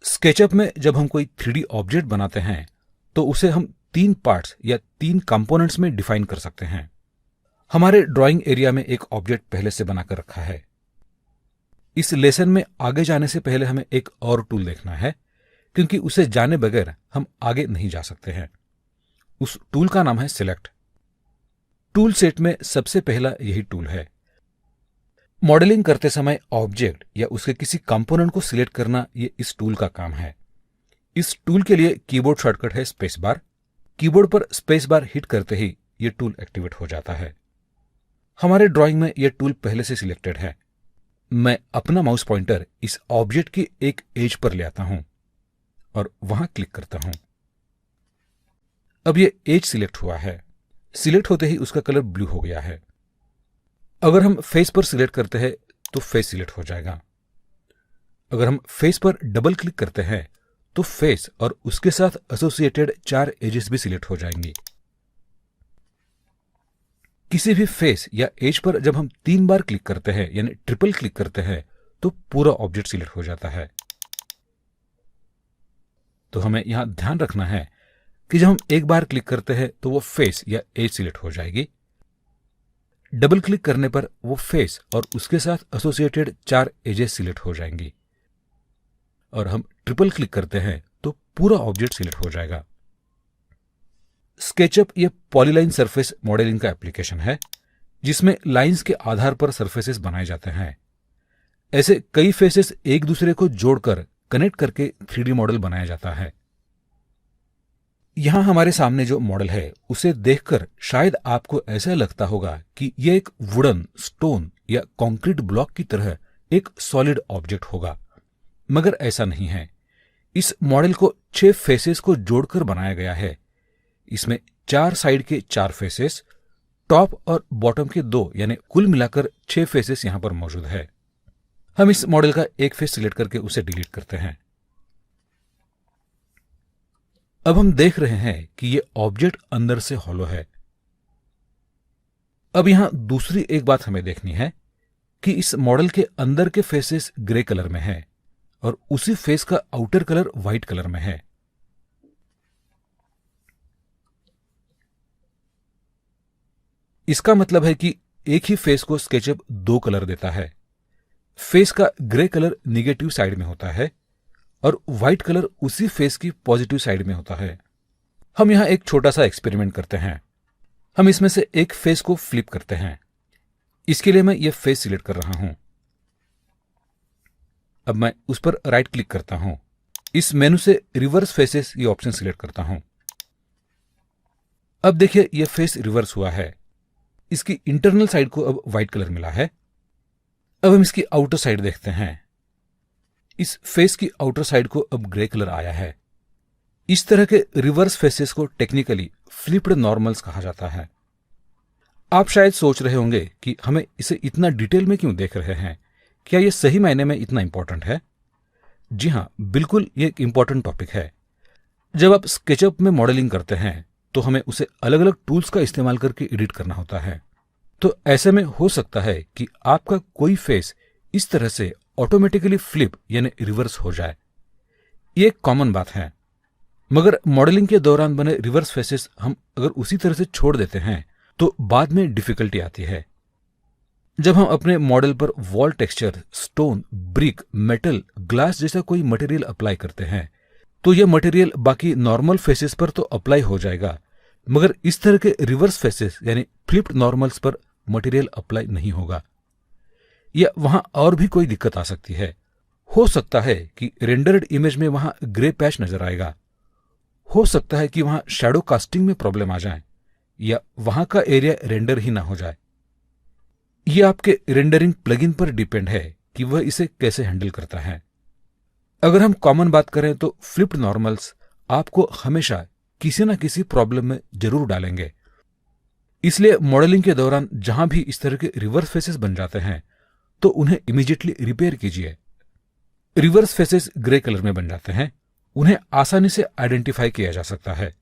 SketchUp में जब हम कोई 3D ऑब्जेक्ट बनाते हैं तो उसे हम 3 पार्ट्स या 3 कंपोनेंट्स में डिफाइन कर सकते हैं। हमारे ड्राइंग एरिया में एक ऑब्जेक्ट पहले से बनाकर रखा है। इस लेसन में आगे जाने से पहले हमें एक और टूल देखना है, क्योंकि उसे जाने बगैर हम आगे नहीं जा सकते हैं। उस टूल का नाम है सिलेक्ट। टूल सेट में सबसे पहला यही टूल है। मॉडलिंग करते समय ऑब्जेक्ट या उसके किसी कंपोनेंट को सिलेक्ट करना ये इस टूल का काम है। इस टूल के लिए कीबोर्ड शॉर्टकट है स्पेस बार। कीबोर्ड पर स्पेस बार हिट करते ही ये टूल एक्टिवेट हो जाता है। हमारे ड्राइंग में यह टूल पहले से सिलेक्टेड है। मैं अपना माउस पॉइंटर इस ऑब्जेक्ट की एक एज पर ले आता हूं और वहां क्लिक करता हूं। अब यह एज सिलेक्ट हुआ है। सिलेक्ट होते ही उसका कलर ब्लू हो गया है। अगर हम फेस पर सिलेक्ट करते हैं तो फेस सिलेक्ट हो जाएगा। अगर हम फेस पर डबल क्लिक करते हैं तो फेस और उसके साथ एसोसिएटेड 4 एजेस भी सिलेक्ट हो जाएंगी। किसी भी फेस या एज पर जब हम 3 बार क्लिक करते हैं यानी ट्रिपल क्लिक करते हैं तो पूरा ऑब्जेक्ट सिलेक्ट हो जाता है। तो हमें यहां ध्यान रखना है कि जब हम एक बार क्लिक करते हैं तो वो फेस या एज सिलेक्ट हो जाएगी। डबल क्लिक करने पर वो फेस और उसके साथ एसोसिएटेड 4 एजेस सिलेक्ट हो जाएंगी। और हम ट्रिपल क्लिक करते हैं तो पूरा ऑब्जेक्ट सिलेक्ट हो जाएगा। स्केचअप ये पॉलीलाइन सरफेस मॉडलिंग का एप्लीकेशन है, जिसमें लाइंस के आधार पर सरफेसेस बनाए जाते हैं। ऐसे कई फेसेस एक दूसरे को जोड़कर कनेक्ट करके 3D मॉडल बनाया जाता है। यहां हमारे सामने जो मॉडल है उसे देखकर शायद आपको ऐसा लगता होगा कि यह एक वुडन, स्टोन या कंक्रीट ब्लॉक की तरह एक सॉलिड ऑब्जेक्ट होगा, मगर ऐसा नहीं है। इस मॉडल को 6 फेसेस को जोड़कर बनाया गया है। इसमें 4 साइड के 4 फेसेस, टॉप और बॉटम के 2 यानी कुल मिलाकर 6 फेसेस यहां पर मौजूद है। हम इस मॉडल का एक फेस सिलेक्ट करके उसे डिलीट करते हैं। अब हम देख रहे हैं कि यह ऑब्जेक्ट अंदर से हॉलो है। अब यहां दूसरी एक बात हमें देखनी है कि इस मॉडल के अंदर के फेसेस ग्रे कलर में है और उसी फेस का आउटर कलर व्हाइट कलर में है। इसका मतलब है कि एक ही फेस को स्केचअप 2 कलर देता है। फेस का ग्रे कलर निगेटिव साइड में होता है और व्हाइट कलर उसी फेस की पॉजिटिव साइड में होता है। हम यहां एक छोटा सा एक्सपेरिमेंट करते हैं। हम इसमें से एक फेस को फ्लिप करते हैं। इसके लिए मैं यह फेस सिलेक्ट कर रहा हूं। अब मैं उस पर राइट क्लिक करता हूं। इस मेनू से रिवर्स फेसेस ये ऑप्शन सिलेक्ट करता हूं। अब देखिए यह फेस रिवर्स हुआ है। इसकी इंटरनल साइड को अब व्हाइट कलर मिला है। अब हम इसकी आउटर साइड देखते हैं। इस फेस की आउटर साइड को अब ग्रे कलर आया है। इस तरह के रिवर्स फेसेस को टेक्निकली फ्लिप्ड नॉर्मल्स कहा जाता है। आप शायद सोच रहे होंगे कि हमें इसे इतना डिटेल में क्यों देख रहे हैं, क्या यह सही मायने में इतना इंपॉर्टेंट है? जी हां, बिल्कुल ये एक इंपॉर्टेंट टॉपिक है। जब आप स्केचअप में मॉडलिंग करते हैं तो हमें उसे अलग अलग टूल्स का इस्तेमाल करके एडिट करना होता है। तो ऐसे में हो सकता है कि आपका कोई फेस इस तरह से ऑटोमेटिकली फ्लिप यानी रिवर्स हो जाए। ये एक कॉमन बात है, मगर मॉडलिंग के दौरान बने रिवर्स फेसेस हम अगर उसी तरह से छोड़ देते हैं तो बाद में डिफिकल्टी आती है। जब हम अपने मॉडल पर wall texture, stone, brick, metal, glass जैसा कोई मटेरियल अप्लाई करते हैं तो यह मटेरियल बाकी नॉर्मल फेसेस पर तो अप्लाई हो जाएगा, मगर इस तरह के रिवर्स फेसेस यानी फ्लिप्ड नॉर्मल्स पर मटेरियल अप्लाई नहीं होगा। या वहां और भी कोई दिक्कत आ सकती है। हो सकता है कि रेंडर्ड इमेज में वहां ग्रे पैच नजर आएगा। हो सकता है कि वहां शैडो कास्टिंग में प्रॉब्लम आ जाए या वहां का एरिया रेंडर ही ना हो जाए। यह आपके रेंडरिंग प्लगइन पर डिपेंड है कि वह इसे कैसे हैंडल करता है। अगर हम कॉमन बात करें तो फ्लिप्ड नॉर्मल्स आपको हमेशा किसी न किसी प्रॉब्लम में जरूर डालेंगे। इसलिए मॉडलिंग के दौरान जहां भी इस तरह के रिवर्स फेसेस बन जाते हैं तो उन्हें इमीडिएटली रिपेयर कीजिए। रिवर्स फेसेस ग्रे कलर में बन जाते हैं, उन्हें आसानी से आइडेंटिफाई किया जा सकता है।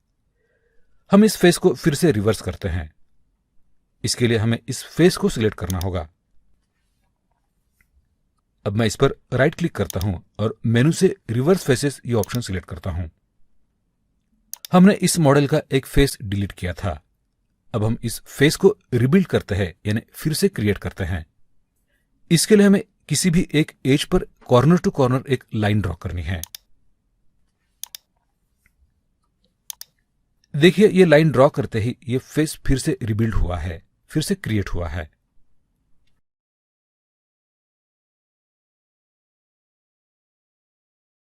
हम इस फेस को फिर से रिवर्स करते हैं। इसके लिए हमें इस फेस को सिलेक्ट करना होगा। अब मैं इस पर राइट क्लिक करता हूं और मेनू से रिवर्स फेसेस ये ऑप्शन सिलेक्ट करता हूं। हमने इस मॉडल का एक फेस डिलीट किया था। अब हम इस फेस को रिबिल्ड करते हैं, यानी फिर से क्रिएट करते हैं। इसके लिए हमें किसी भी एक एज पर कॉर्नर टू कॉर्नर एक लाइन ड्रॉ करनी है। देखिए, ये लाइन ड्रॉ करते ही ये फेस फिर से रिबिल्ड हुआ है, फिर से क्रिएट हुआ है।